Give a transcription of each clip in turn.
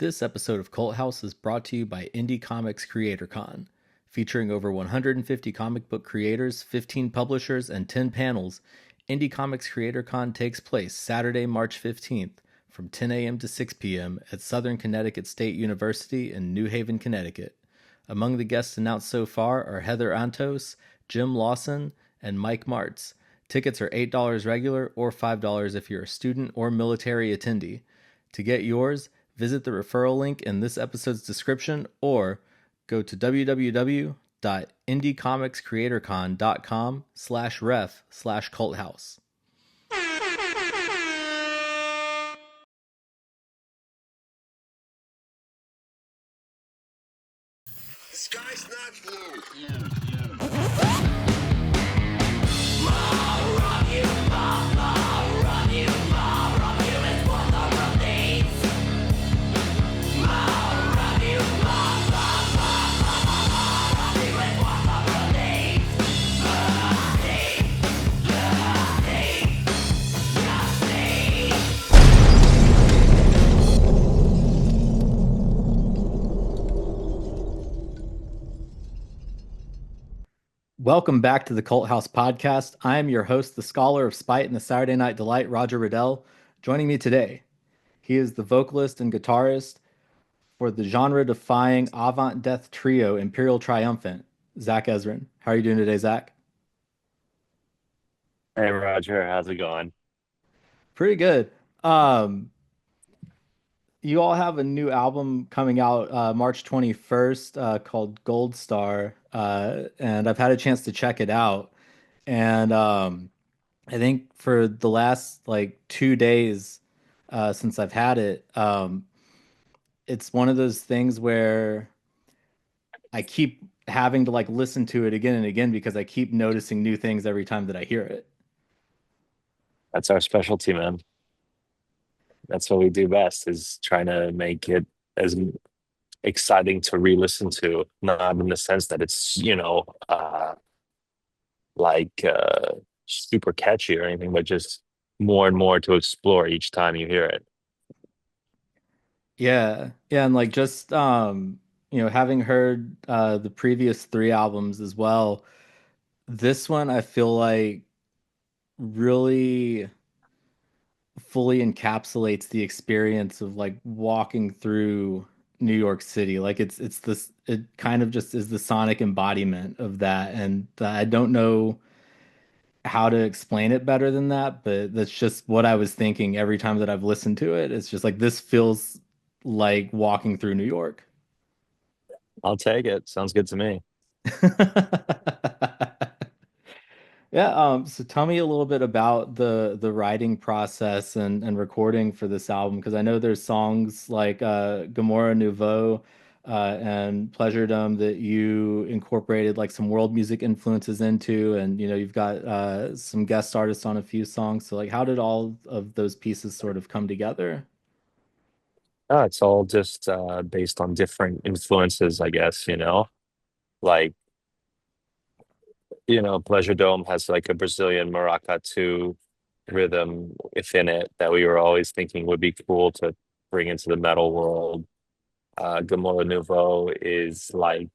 This episode of Cult House is brought to you by Indie Comics Creator Con. Featuring over 150 comic book creators, 15 publishers, and 10 panels, Indie Comics Creator Con takes place Saturday, March 15th from 10 a.m. to 6 p.m. at Southern Connecticut State University in New Haven, Connecticut. Among the guests announced so far are Heather Antos, Jim Lawson, and Mike Martz. Tickets are $8 regular or $5 if you're a student or military attendee. To get yours, visit the referral link in this episode's description or go to www.indiecomicscreatorcon.com/ref/culthouse. The sky's not blue. Welcome back to the Cult House Podcast. I am your host, the Scholar of Spite and the Saturday Night Delight, Roger Riddell. Joining me today, he is the vocalist and guitarist for the genre-defying avant death trio Imperial Triumphant, Zach Ezrin. How are you doing today, Zach? Hey Roger, how's it going? Pretty good. You all have a new album coming out March 21st called Goldstar, and I've had a chance to check it out. And I think for the last like 2 days since I've had it, it's one of those things where I keep having to like listen to it again and again because I keep noticing new things every time that I hear it. That's our specialty, man. That's what we do best, is trying to make it as exciting to re-listen to, not in the sense that it's, like super catchy or anything, but just more and more to explore each time you hear it. Yeah, yeah, and like just having heard the previous three albums as well, this one I feel like really fully encapsulates the experience of like walking through New York City. Like it's this, it kind of just is the sonic embodiment of that, and I don't know how to explain it better than that, but that's just what I was thinking every time that I've listened to it. It's just like this feels like walking through New York. I'll take it. Sounds good to me. Yeah, so tell me a little bit about the writing process and recording for this album, because I know there's songs like Gamora Nouveau and Pleasure Dome that you incorporated like some world music influences into, and you've got some guest artists on a few songs. So like how did all of those pieces sort of come together? It's all just based on different influences, I guess, like, Pleasure Dome has like a Brazilian maracatu rhythm within it that we were always thinking would be cool to bring into the metal world. Gamora Nouveau is like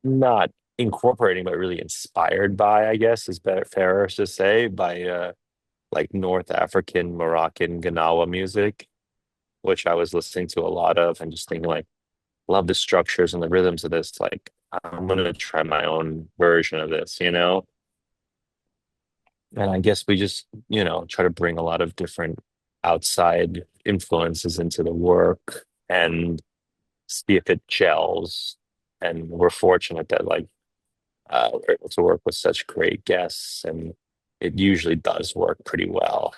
not incorporating, but really inspired by, I guess, is better fairer to say, by like North African Moroccan Ganawa music, which I was listening to a lot of and just thinking like, love the structures and the rhythms of this. Like, I'm gonna try my own version of this. And I guess we just, try to bring a lot of different outside influences into the work and see if it gels. And we're fortunate that like we're able to work with such great guests, and it usually does work pretty well.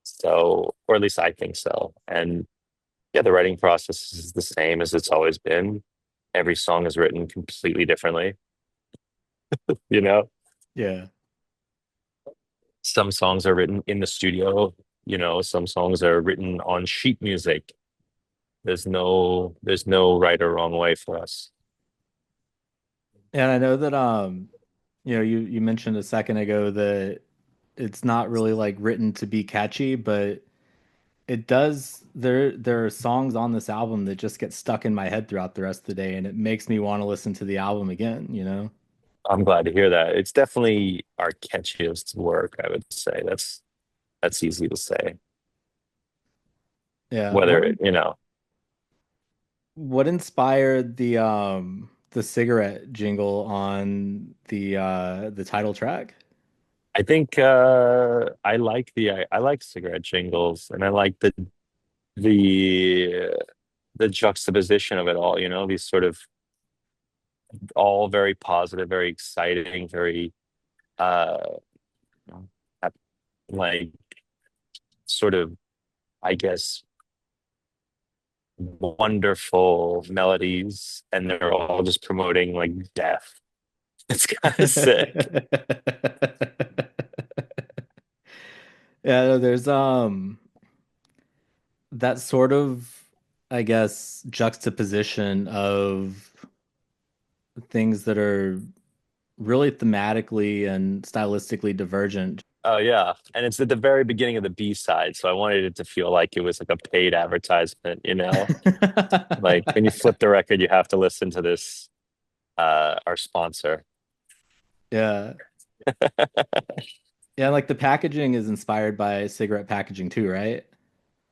So, or at least I think so. And yeah, the writing process is the same as it's always been. Every song is written completely differently, you know? Yeah. Some songs are written in the studio, some songs are written on sheet music. There's no right or wrong way for us. And I know that you mentioned a second ago that it's not really like written to be catchy, but it does. There are songs on this album that just get stuck in my head throughout the rest of the day, and it makes me want to listen to the album again, you know? I'm glad to hear that. It's definitely our catchiest work, I would say. That's easy to say. Yeah. Whether, What inspired the cigarette jingle on the title track? I think I like cigarette jingles, and I like the the juxtaposition of it all, these sort of all very positive, very exciting, very uh like sort of, I guess, wonderful melodies, and they're all just promoting like death. It's kind of sick. Yeah, no, there's that sort of, I guess, juxtaposition of things that are really thematically and stylistically divergent. Oh yeah, and it's at the very beginning of the B side, so I wanted it to feel like it was like a paid advertisement, like when you flip the record, you have to listen to this, our sponsor. Yeah. Yeah, like the packaging is inspired by cigarette packaging too, right?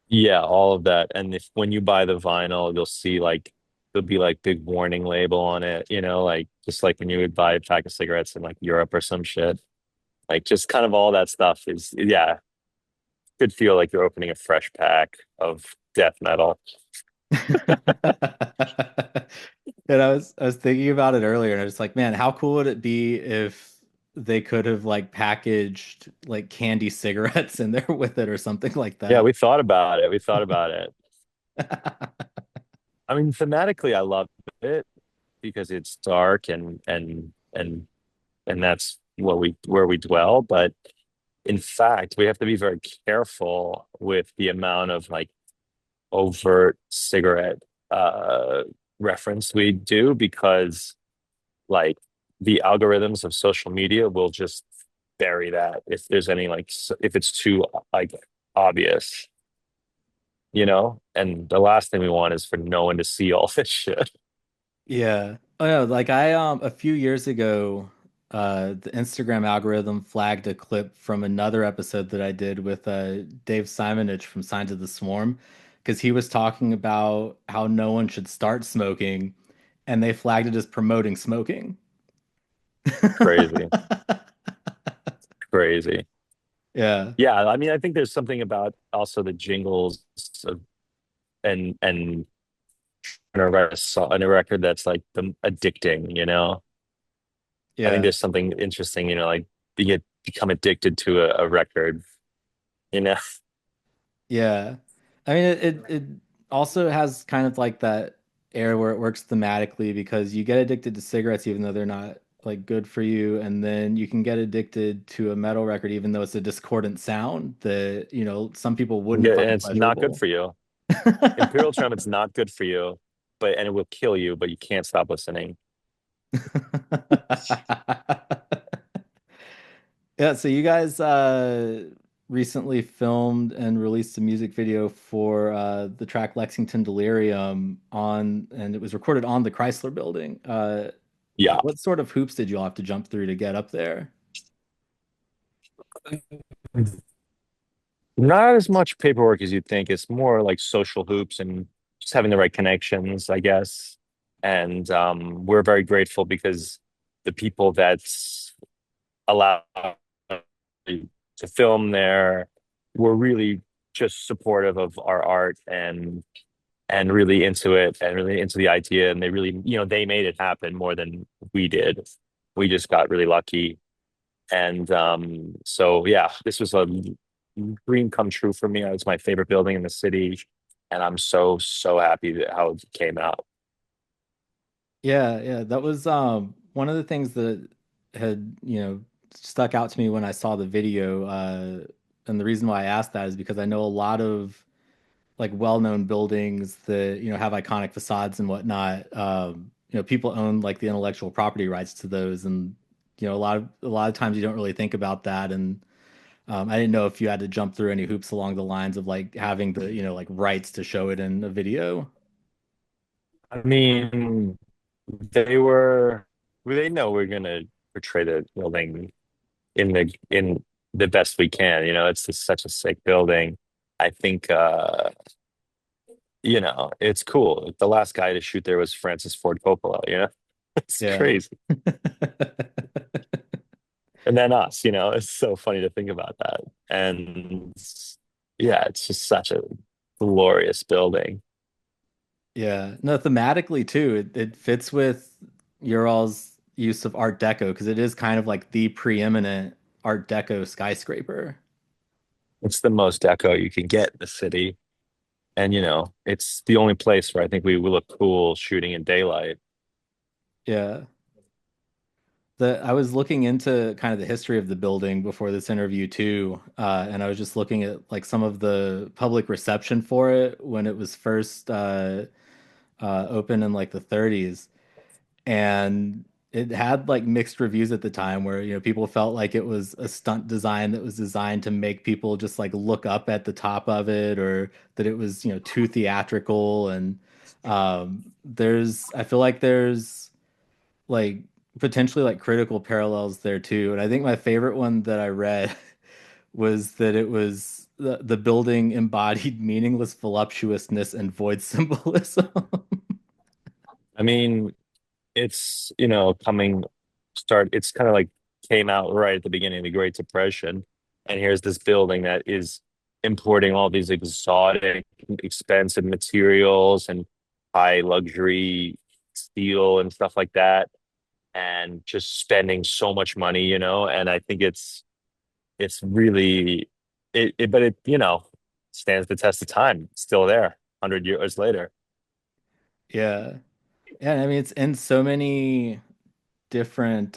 Yeah, all of that. And if when you buy the vinyl, you'll see like there'll be like big warning label on it, like just like when you would buy a pack of cigarettes in like Europe or some shit. Like just kind of all that stuff is, yeah, could feel like you're opening a fresh pack of death metal. And I was thinking about it earlier, and I was like, man, how cool would it be if they could have like packaged like candy cigarettes in there with it or something like Yeah, that. we thought about it. We thought about it. I mean, thematically, I love it because it's dark and that's what we where we dwell. But in fact, we have to be very careful with the amount of like overt cigarette uh reference we do, because like the algorithms of social media will just bury that if there's any like if it's too like obvious, and the last thing we want is for no one to see all this shit. Yeah. Oh yeah, like I a few years ago, the Instagram algorithm flagged a clip from another episode that I did with Dave Simonich from Signs of the Swarm, because he was talking about how no one should start smoking, and they flagged it as promoting smoking. Crazy. Crazy. Yeah. Yeah, I mean, I think there's something about also the jingles of, and on a record that's like addicting. I think Yeah. there's something interesting, like become addicted to a record, you know. Yeah. I mean, it also has kind of like that air where it works thematically because you get addicted to cigarettes even though they're not like good for you, and then you can get addicted to a metal record even though it's a discordant sound that, some people wouldn't Yeah, and find it's not good pleasurable. for you. Imperial Triumphant's not good for you, and it will kill you, but you can't stop listening. Yeah, so you guys recently filmed and released a music video for the track Lexington Delirium and it was recorded on the Chrysler building. Yeah. What sort of hoops did you all have to jump through to get up there? Not as much paperwork as you'd think. It's more like social hoops and just having the right connections, I guess. And we're very grateful because the people that's allowed to film there were really just supportive of our art and really into it and really into the idea. And they really, they made it happen more than we did. We just got really lucky. And so, yeah, this was a dream come true for me. It's my favorite building in the city, and I'm so so happy that how it came out. Yeah, yeah, that was one of the things that had, stuck out to me when I saw the video. And the reason why I asked that is because I know a lot of like well-known buildings that, have iconic facades and whatnot. People own like the intellectual property rights to those, and a lot of times you don't really think about that. And I didn't know if you had to jump through any hoops along the lines of like having the, like rights to show it in a video. I mean, they were they know we're gonna portray the building in the best we can. It's just such a sick building. I think it's cool. The last guy to shoot there was Francis Ford Coppola. It's Yeah. crazy. And then us, it's so funny to think about that. And yeah, it's just such a glorious building. Yeah. No, thematically too, it fits with your all's use of Art Deco because it is kind of like the preeminent Art Deco skyscraper. It's the most deco you can get in the city. And it's the only place where I think we will look cool shooting in daylight. Yeah. I was looking into kind of the history of the building before this interview too, and I was just looking at like some of the public reception for it when it was first opened in like the 30s, and it had like mixed reviews at the time where people felt like it was a stunt design that was designed to make people just like look up at the top of it, or that it was too theatrical, and there's I feel like there's like potentially like critical parallels there too. And I think my favorite one that I read was that it was the building embodied meaningless voluptuousness and void symbolism. I mean, it's, coming start, it's kind of like came out right at the beginning of the Great Depression. And here's this building that is importing all these exotic, expensive materials and high luxury steel and stuff like that, and just spending so much money, and I think it's really but it stands the test of time. It's still there 100 years later. Yeah. Yeah, I mean it's in so many different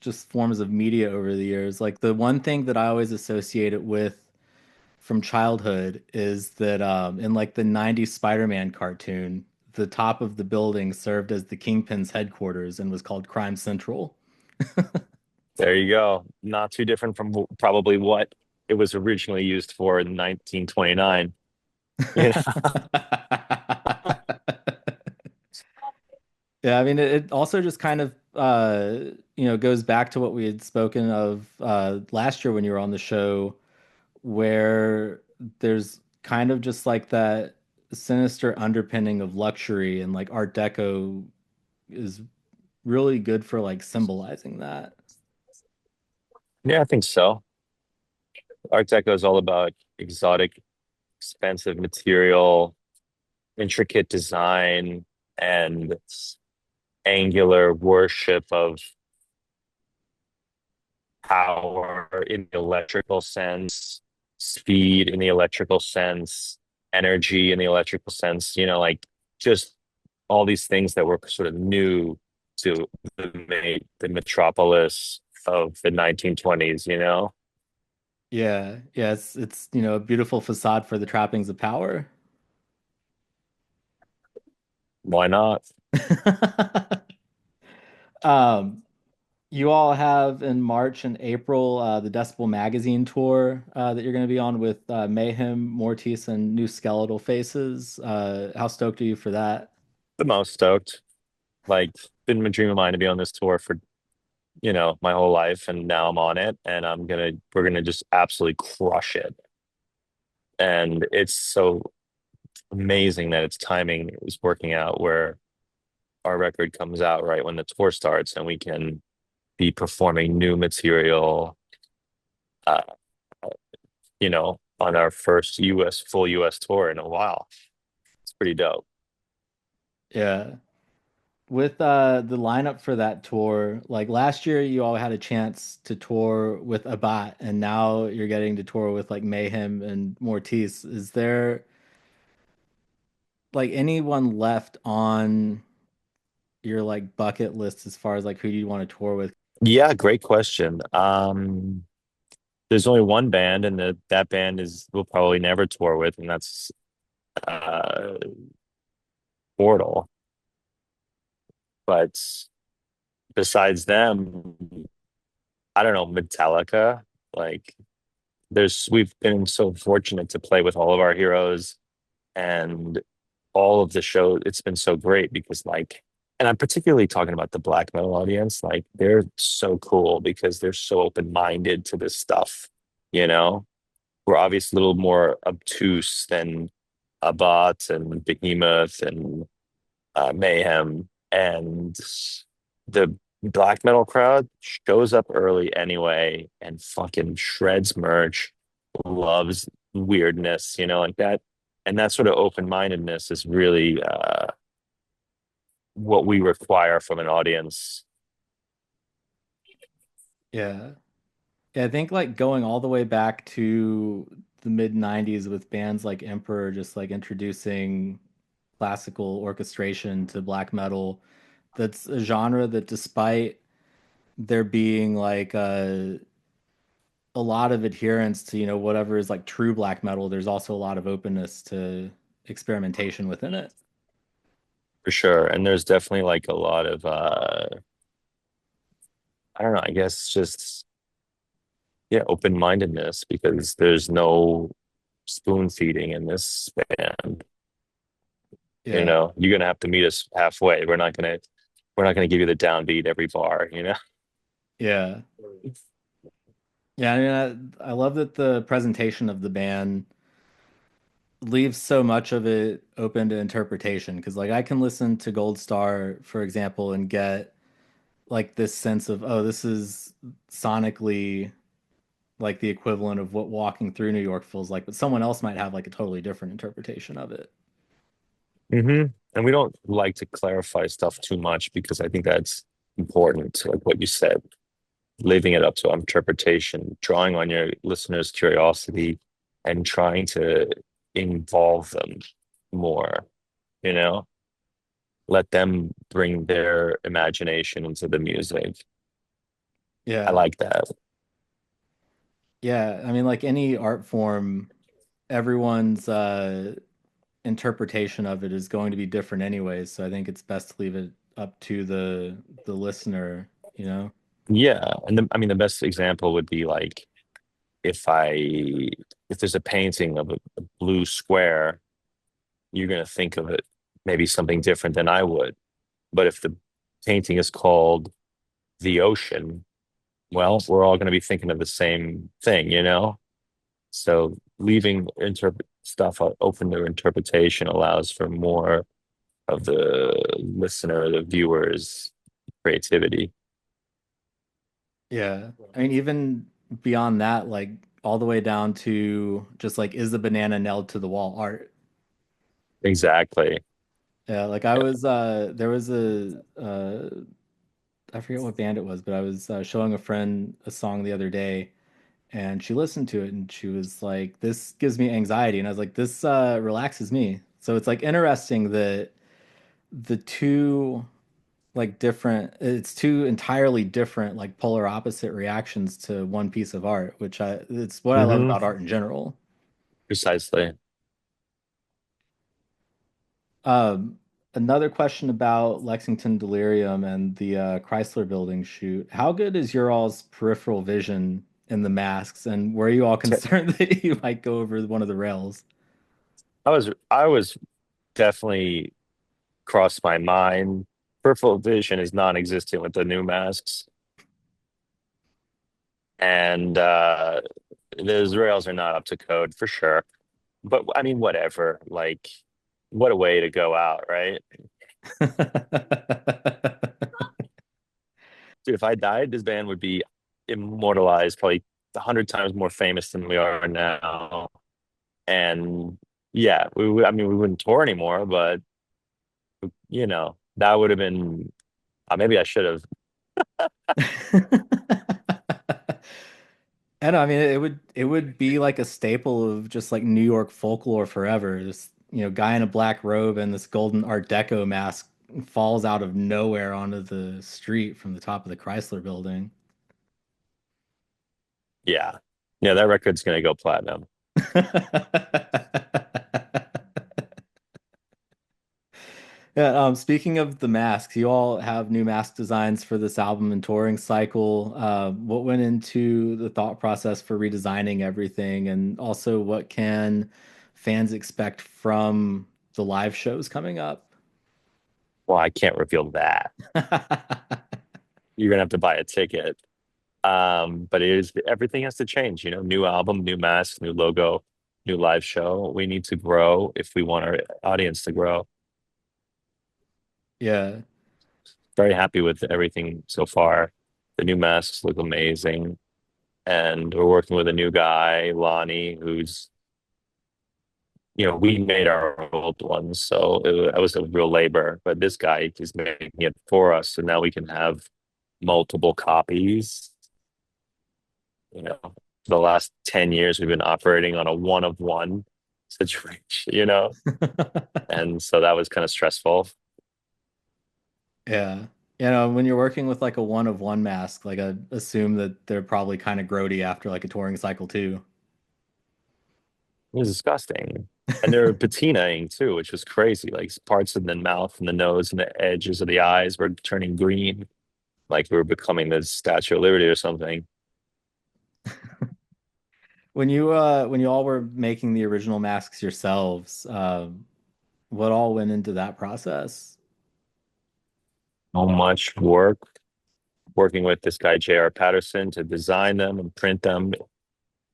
just forms of media over the years. Like the one thing that I always associate it with from childhood is that in like the 90s Spider-Man cartoon, the top of the building served as the Kingpin's headquarters and was called Crime Central. There you go. Not too different from probably what it was originally used for in 1929. You know? Yeah, I mean it also just kind of goes back to what we had spoken of last year when you were on the show, where there's kind of just like that sinister underpinning of luxury, and like Art Deco is really good for like symbolizing that. Yeah, I think so. Art Deco is all about exotic, expensive material, intricate design, and angular worship of power in the electrical sense, speed in the electrical sense, energy in the electrical sense, like just all these things that were sort of new to the metropolis of the 1920s. Yeah, yeah, it's a beautiful facade for the trappings of power. Why not? Um, you all have in March and April the Decibel Magazine Tour that you're going to be on with Mayhem, Mortiis, and new Skeletal Faces. How stoked are you for that? The most stoked. Like, been a dream of mine to be on this tour for, my whole life, and now I'm on it, and we're gonna just absolutely crush it. And it's so amazing that its timing is working out where our record comes out right when the tour starts, and we can be performing new material, uh, on our first full US tour in a while. It's pretty dope. Yeah. With the lineup for that tour, like last year you all had a chance to tour with Abat, and now you're getting to tour with like Mayhem and Mortiis. Is there like anyone left on your like bucket list as far as like who do you want to tour with? Yeah, great question. There's only one band, and that band is we'll probably never tour with, and that's uh Portal. But besides them, I don't know, Metallica. Like we've been so fortunate to play with all of our heroes and all of the show. It's been so great because like, and I'm particularly talking about the black metal audience. Like they're so cool because they're so open-minded to this stuff, you know? We're obviously a little more obtuse than Abbott and Behemoth and Mayhem, and the black metal crowd shows up early anyway and fucking shreds merch, loves weirdness, like that. And that sort of open-mindedness is really what we require from an audience. Yeah. Yeah, I think like going all the way back to the mid 90s with bands like Emperor just like introducing classical orchestration to black metal. That's a genre that despite there being like a lot of adherence to, whatever is like true black metal, there's also a lot of openness to experimentation within it. For sure. And there's definitely like a lot of I don't know, I guess just yeah, open-mindedness because there's no spoon feeding in this band. Yeah. You're gonna have to meet us halfway. We're not gonna give you the downbeat every bar. Yeah. Yeah, I mean, I love that the presentation of the band leaves so much of it open to interpretation because like I can listen to Goldstar, for example, and get like this sense of, oh, this is sonically like the equivalent of what walking through New York feels like, but someone else might have like a totally different interpretation of it. And we don't like to clarify stuff too much because I think that's important, like what you said, leaving it up to interpretation, drawing on your listeners' curiosity and trying to involve them more, you know, let them bring their imagination into the music. I Yeah. like that. Yeah, I mean like any art form, everyone's interpretation of it is going to be different anyways, so I think it's best to leave it up to the listener, you know? Yeah. And I mean, the best example would be like if there's a painting of a blue square, you're going to think of it maybe something different than I would. But if the painting is called the ocean, well, we're all going to be thinking of the same thing. So leaving interpret stuff open to interpretation allows for more of the listener, the viewer's creativity. Yeah. I mean, even beyond that, like all the way down to just like, is the banana nailed to the wall art? Exactly. Yeah, like I was there was a I forget what band it was, but I was showing a friend a song the other day and she listened to it and she was like, this gives me anxiety. And I was like, this relaxes me. So it's like interesting that the two like different it's two entirely different like polar opposite reactions to one piece of art, which I it's what I love Hmm. about art in general. Precisely. Um, Another question about Lexington Delirium and the Chrysler building shoot. How good is your all's peripheral vision in the masks, and were you all concerned that you might go over one of the rails? I was definitely crossed my mind. Peripheral vision is non-existent with the new masks, and those rails are not up to code for sure. But I mean, whatever. Like, what a way to go out, right? Dude, if I died, this band would be immortalized, probably 100 times more famous than we are now. And yeah, I mean, we wouldn't tour anymore, but that would have been. Maybe I should have. And I mean, it would be like a staple of just like New York folklore forever. This, guy in a black robe and this golden Art Deco mask falls out of nowhere onto the street from the top of the Chrysler building. Yeah, yeah, that record's gonna go platinum. Yeah, speaking of the masks, you all have new mask designs for this album and touring cycle. What went into the thought process for redesigning everything, and also what can fans expect from the live shows coming up? Well, I can't reveal that. You're gonna have to buy a ticket. But it is everything has to change, you know, new album, new mask, new logo, new live show. We need to grow if we want our audience to grow. Yeah. Very happy with everything so far. The new masks look amazing. And we're working with a new guy, Lonnie, who's, you know, we made our old ones, so it was a real labor. But this guy is making it for us, so now we can have multiple copies. You know, the last 10 years we've been operating on a one of one situation, you know, and so that was kind of stressful. Yeah. You know, when you're working with like a one of one mask, like I assume that they're probably kind of grody after like a touring cycle too. It was disgusting. And they were patinaing too, which was crazy. Like parts of the mouth and the nose and the edges of the eyes were turning green, like we were becoming the Statue of Liberty or something. When you all were making the original masks yourselves, what all went into that process? So much work working with this guy, J.R. Patterson, to design them and print them.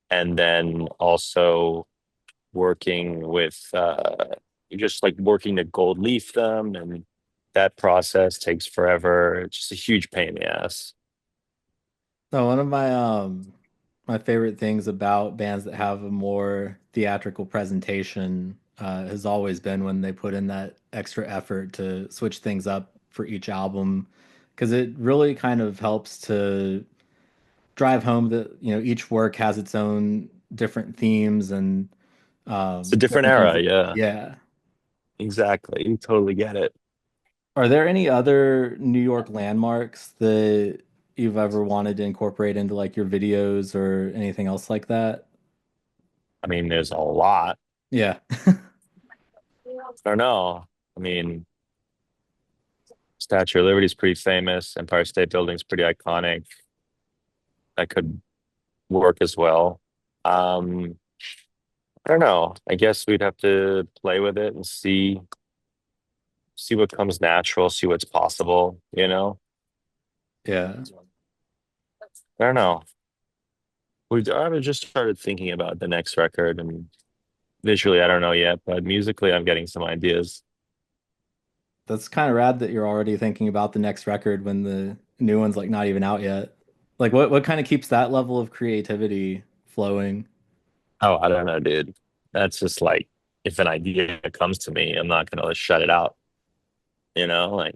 And then also working with just like working to gold leaf them. And that process takes forever. It's just a huge pain in the ass. So one of my favorite things about bands that have a more theatrical presentation has always been when they put in that extra effort to switch things up for each album, because it really kind of helps to drive home that, you know, each work has its own different themes and It's a different different things era. that, Yeah, yeah. exactly. You totally get it. Are there any other New York landmarks that you've ever wanted to incorporate into like your videos or anything else like that? I mean, there's a lot. Yeah. I don't know. I mean, Statue of Liberty is pretty famous. Empire State Building is pretty iconic. That could work as well. Um, I don't know. I guess we'd have to play with it and see what comes natural, see what's possible, you know? Yeah. I don't know. I've just started thinking about the next record and visually I don't know yet, but musically I'm getting some ideas. That's kind of rad that you're already thinking about the next record when the new one's like not even out yet. Like what kind of keeps that level of creativity flowing? Oh, I don't know, dude. That's just like if an idea comes to me, I'm not gonna shut it out, you know? Like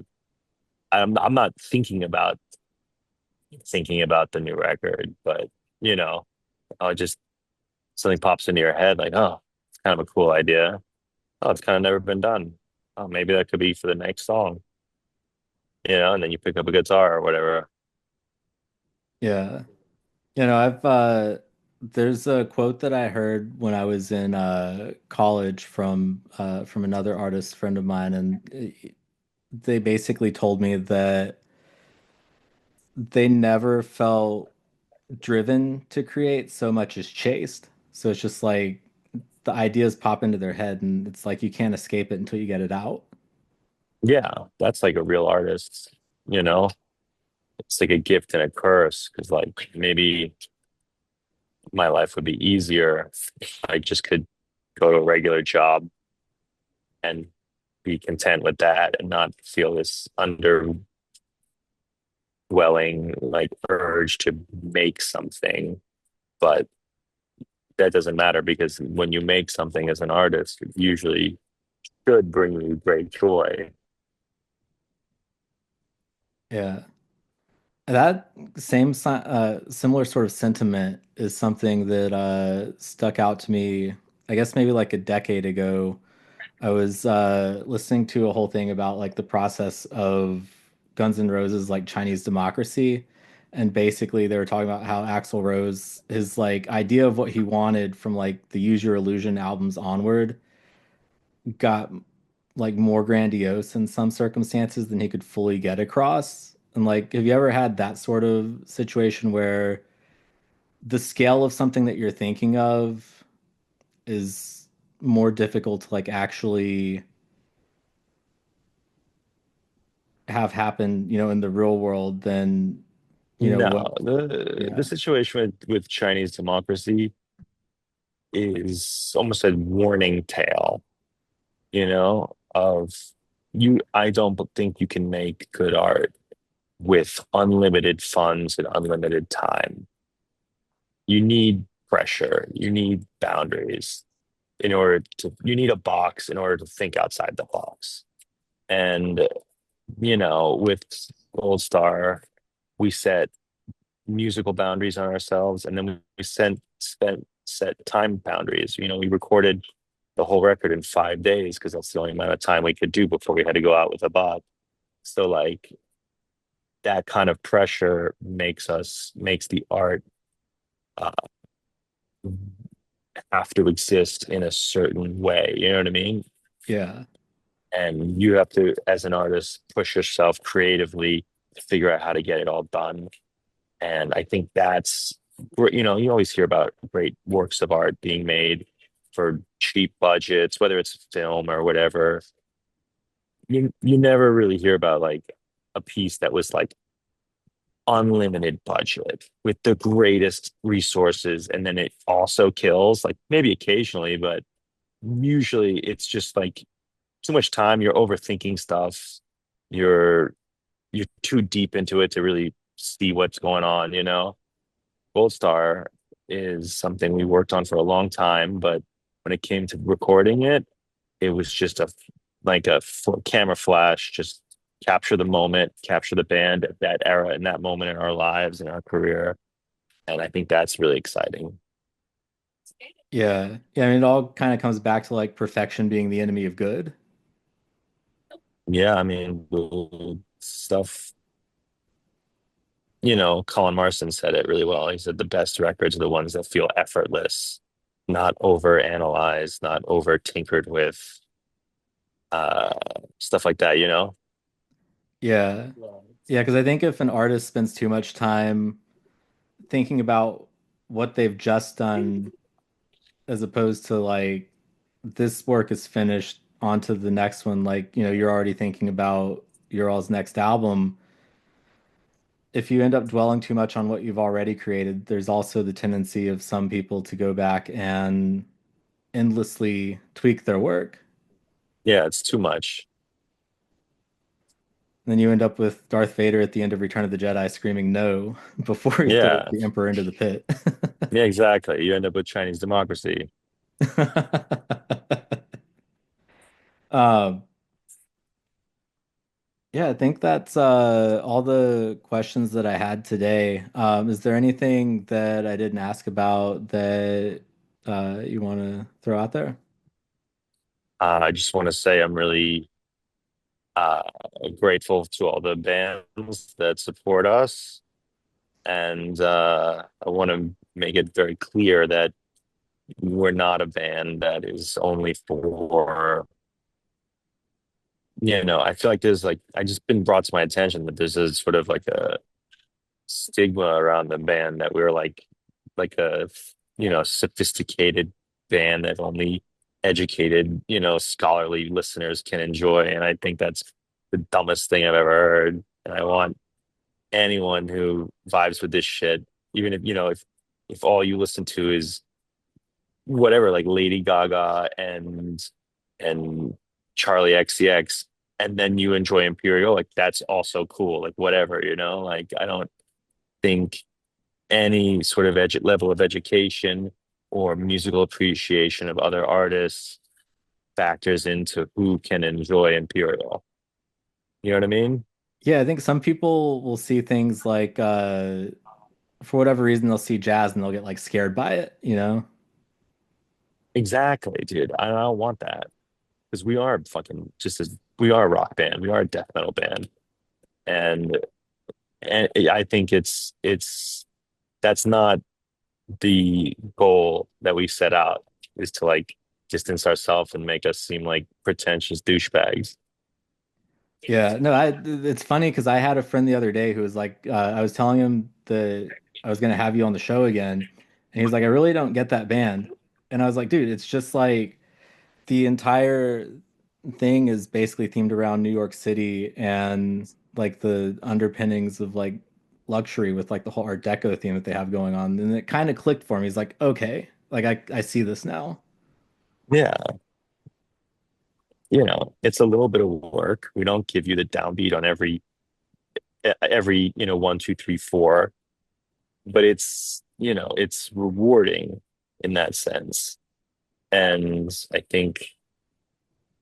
I'm not thinking about the new record, but you know, I'll just something pops into your head like, oh, it's kind of a cool idea. Oh, it's kind of never been done. Oh, maybe that could be for the next song, you know, and then you pick up a guitar or whatever. Yeah. You know, I've there's a quote that I heard when I was in college from another artist friend of mine, and they basically told me that they never felt driven to create so much as chased. So it's just like the ideas pop into their head, and it's like you can't escape it until you get it out. Yeah, that's like a real artist, you know? It's like a gift and a curse because like maybe my life would be easier if I just could go to a regular job and be content with that and not feel this underwhelming like urge to make something. But that doesn't matter because when you make something as an artist, it usually should bring you great joy. Yeah. That similar sort of sentiment is something that stuck out to me, I guess maybe like a decade ago. I was listening to a whole thing about like the process of Guns N' Roses like Chinese Democracy. And basically they were talking about how Axl Rose, his like idea of what he wanted from like the Use Your Illusion albums onward got like more grandiose in some circumstances than he could fully get across. And like, have you ever had that sort of situation where the scale of something that you're thinking of is more difficult to like actually have happen, in the real world than, No, what, the yeah. situation with Chinese democracy is almost a warning tale, of I don't think you can make good art with unlimited funds and unlimited time. You need pressure, you need boundaries you need a box in order to think outside the box. And, with Goldstar, we set musical boundaries on ourselves, and then we set time boundaries. We recorded the whole record in 5 days because that's the only amount of time we could do before we had to go out with a bot. So like that kind of pressure makes the art uh, have to exist in a certain way. You know what I mean? Yeah. And you have to, as an artist, push yourself creatively to figure out how to get it all done. And I think that's where, you always hear about great works of art being made for cheap budgets, whether it's film or whatever. You never really hear about like a piece that was like unlimited budget with the greatest resources, and then it also kills, like maybe occasionally, but usually it's just like too much time. You're overthinking stuff. You're too deep into it to really see what's going on. Gold Star is something we worked on for a long time, but when it came to recording it, it was just camera flash, just capture the moment, capture the band at that era, in that moment in our lives, in our career. And I think that's really exciting. Yeah. Yeah. I mean, it all kind of comes back to like perfection being the enemy of good. Yeah, I mean, the stuff, Colin Marston said it really well. He said the best records are the ones that feel effortless, not over analyzed, not over tinkered with, uh, stuff like that. Yeah. Yeah. Because I think if an artist spends too much time thinking about what they've just done as opposed to like this work is finished onto the next one, like, you're already thinking about your all's next album. If you end up dwelling too much on what you've already created, there's also the tendency of some people to go back and endlessly tweak their work. Yeah, it's too much. And then you end up with Darth Vader at the end of Return of the Jedi screaming no before he throws Yeah, the Emperor into the pit. yeah, exactly. You end up with Chinese democracy. Um, yeah, I think that's all the questions that I had today. Is there anything that I didn't ask about that you want to throw out there? I just want to say I'm really uh, grateful to all the bands that support us. And I want to make it very clear that we're not a band that is only for, I feel like I just been brought to my attention that there's a sort of like a stigma around the band that we're like a, sophisticated band that only educated, scholarly listeners can enjoy. And I think that's the dumbest thing I've ever heard. And I want anyone who vibes with this shit, even if all you listen to is whatever, like Lady Gaga and Charlie XCX, and then you enjoy Imperial, like that's also cool. Like whatever, like I don't think any sort of level of education or musical appreciation of other artists factors into who can enjoy Imperial. You know what I mean? Yeah, I think some people will see things like for whatever reason they'll see jazz and they'll get like scared by it. Exactly, dude. I don't want that because we are a rock band, we are a death metal band, and I think it's that's not the goal that we set out, is to like distance ourselves and make us seem like pretentious douchebags. Yeah, no, it's funny because I had a friend the other day who was like, I was telling him that I was gonna have you on the show again, and he was like, I really don't get that band, and I was like, dude, it's just like the entire thing is basically themed around New York City and like the underpinnings of like luxury with like the whole Art Deco theme that they have going on, and it kind of clicked for me. He's like, okay, like I see this now. Yeah, it's a little bit of work. We don't give you the downbeat on every, 1, 2, 3, 4, but it's rewarding in that sense. And I think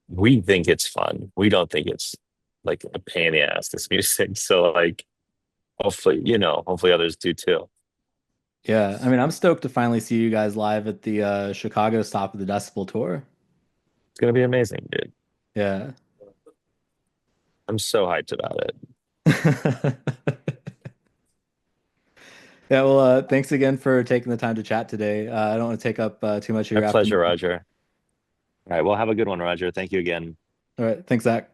we think it's fun. We don't think it's like a pain in the ass, this music. So like hopefully others do too. Yeah, I mean, I'm stoked to finally see you guys live at the Chicago stop of the Decibel tour. It's gonna be amazing, dude. Yeah. I'm so hyped about it. Yeah, well, thanks again for taking the time to chat today. I don't want to take up too much of My your pleasure, afternoon. Roger. All right, well, have a good one, Roger. Thank you again. All right, thanks, Zach.